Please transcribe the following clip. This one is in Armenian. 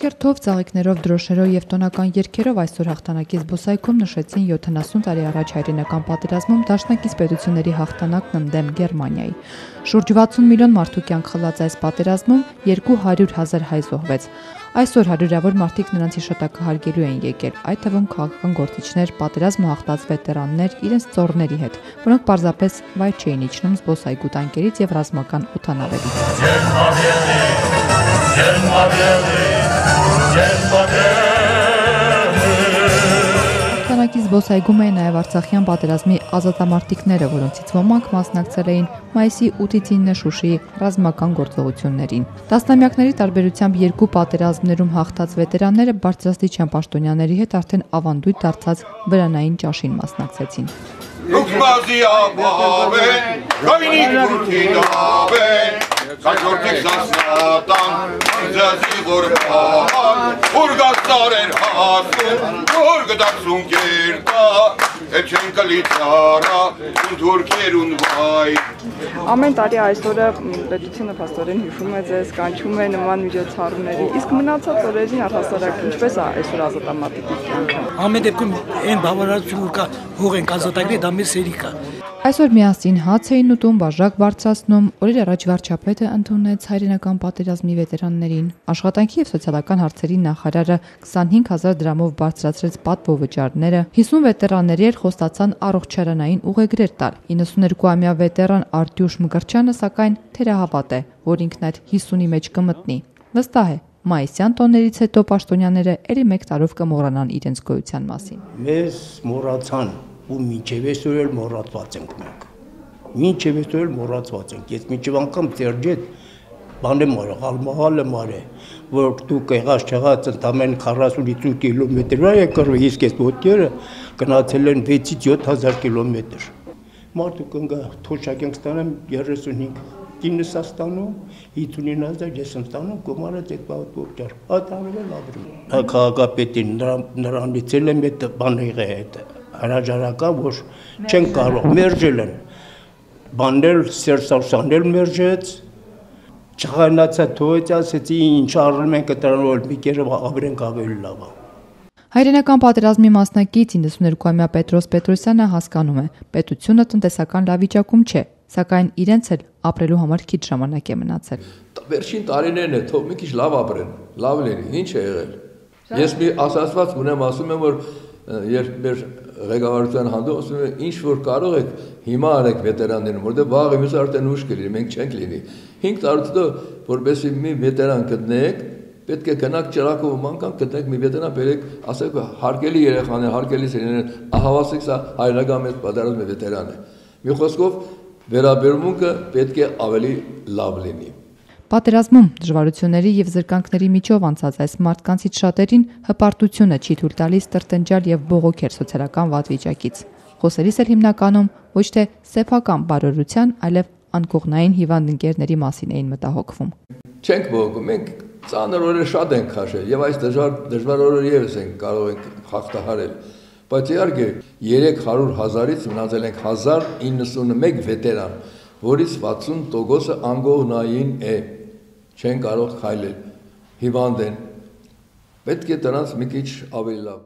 Կոնցերտով, ծաղիկներով, դրոշերով եւ տոնական երգերով այսօր հաղթանակի զբոսայգում նշեցին 70 տարի առաջ հայրենական պատերազմում դաշնակից պետությունների հաղթանակն ընդդեմ Գերմանիայի։ Շուրջ 60 միլիոն մարդու կյանք խլած այս պատերազմում 200,000 հայ զոհվեց։ Այսօր հարյուրավոր մարդիկ նրանց հիշատակը հարգելու են եկել, այդ թվում քաղաքական գործիչներ, պատերազմը հաղթած վետերաններ իրենց ծոռների հետ, որոնք պարզապես վայր չէին իջնում զբոսայգու տանկերից եւ ռազմական օդանավերից։ Հաղթանակի զբոսայգում էին նաև արցախյան պատերազմի ազատամարտիկները, որոնցից ոմանք մասնակցել էին մայիսի 8-ից 9 Շուշիի ռազմական գործողություններին։ Տասնամյակների տարբերությամբ երկու պատերազմներում հաղթած վետերանները բարձրաստիճան պաշտոնյաների հետ արդեն ավանդույթ դարձած վրանային ճաշին մասնակցեցին։ Ամեն տարի այսօրը պետությունը փաստորեն հիշում է ձեզ, կանչում է նման միջոցառումների, իսկ մնացած օրերին առհասարակ ինչպես է այսօր ազատամարտիկի կյանքը։ Ամեն դեպքում այն բավարարություն որ կա հող ենք ազատագրի, դա մեզ սերի կա։ Այսօր միասին հաց էին ուտում, բաժակ բարձրացնում, օրեր առաջ վարչապետը ընդունեց հայրենական պատերազմի վետերաններին։ Աշխատանքի եւ սոցիալական հարցերի նախարարը 25,000 դրամով բարձրացրեց պատվովճարները, 50 վետերանների էր խոստացան առողջարանային ուղեգրեր տալ։ 92-ամյա վետերան Արտյուշ Մկրչյանը սակայն թերահավատ է, որ ինքն այդ 50-ի մեջ կմտնի։ Վստահ է, մայիսյան տոներից հետո պաշտոնյաները ելի 1 տարով կմոռանան իրենց գոյության մասին։ Մեզ մոռացան ու մինչև այսօր էլ մոռացված ենք մենք։ Մինչև այսօր էլ մոռացված ենք։ Ես մինչև անգամ ձերջետ բան եմ արել, մալ է, որ դուք եղած չեղած ընդամեն 40-50 կիլոմետր վրա եկար, իսկ այս ոտքերը գնացել են 6-ից 7,000 կիլոմետր։ Մարդու կնգա թոշակ ենք ստանեմ 35 կինս ստանում, 59,000 ես ստանում, գումարած այդ պատվովճար։ Այդ ավել ապրում։ Քաղաքապետին նրանից էլ եմ այդ բանը եղել հետ։ Հրաժարական, որ չեն կարող, մերժել են, բանել, Սերսարսանել մերժեց, չխայնացա թողեց, ասեցի ինչ առնում ենք տրանոլ, մի կերով ապրենք ավելի լավ։ Հայրենական պատերազմի մասնակից 92-ամյա Պետրոս Պետրոսյանը հասկանում է, պետությունը տնտեսական լավ վիճակում չէ, սակայն իրենց էլ ապրելու համար քիչ ժամանակ է մնացել։ Վերջին տարիներն է, թող մի քիչ լավ ապրեն, լավ լինի, ինչ է եղել։ Ես մի ասացված ունեմ, ասում եմ, որ երբ մեր ղեկավարության հանդիպում ասում եմ, ինչ որ կարող եք, հիմա արեք վետերաններին, որտեղ վաղը մյուս արդեն ուշ կլինի, մենք չենք լինի։ 5 տարուց հետո, որպեսզի մի վետերան գտնեք, պետք է գնաք ճրակով մանկան գտնեք մի վետերան, բերեք, ասեք հարգելի երեխաներ, հարգելի սերունդներ, ահավասիկ սա հայրենական մեծ պատերազմի վետերան է։ Մի խոսքով վերաբերմունքը պետք է ավելի լավ լինի։ Պատերազմում դժվարությունների եւ զրկանքների միջով անցած այս մարդկանցից շատերին հպարտությունը չի թույլ տալիս տրտնջալ եւ բողոքել սոցիալական վատ վիճակից։ Խոսելիս էլ հիմնականում ոչ թե սեփական բարօրության, այլև անկողնային հիվանդ ընկերների մասին էին մտահոգվում։ Չենք բողոքում, մենք ծանր օրեր շատ ենք քաշել եւ այս դժվար օրեր եւս ենք կարող ենք հաղթահարել։ Բայց իհարկե 300,000-ից մնացել ենք 1091 վետերան, որից 60%-ը անկողնային է, չեն կարող քայլել, հիվանդ են, պետք է դրանց մի քիչ ավելի լավ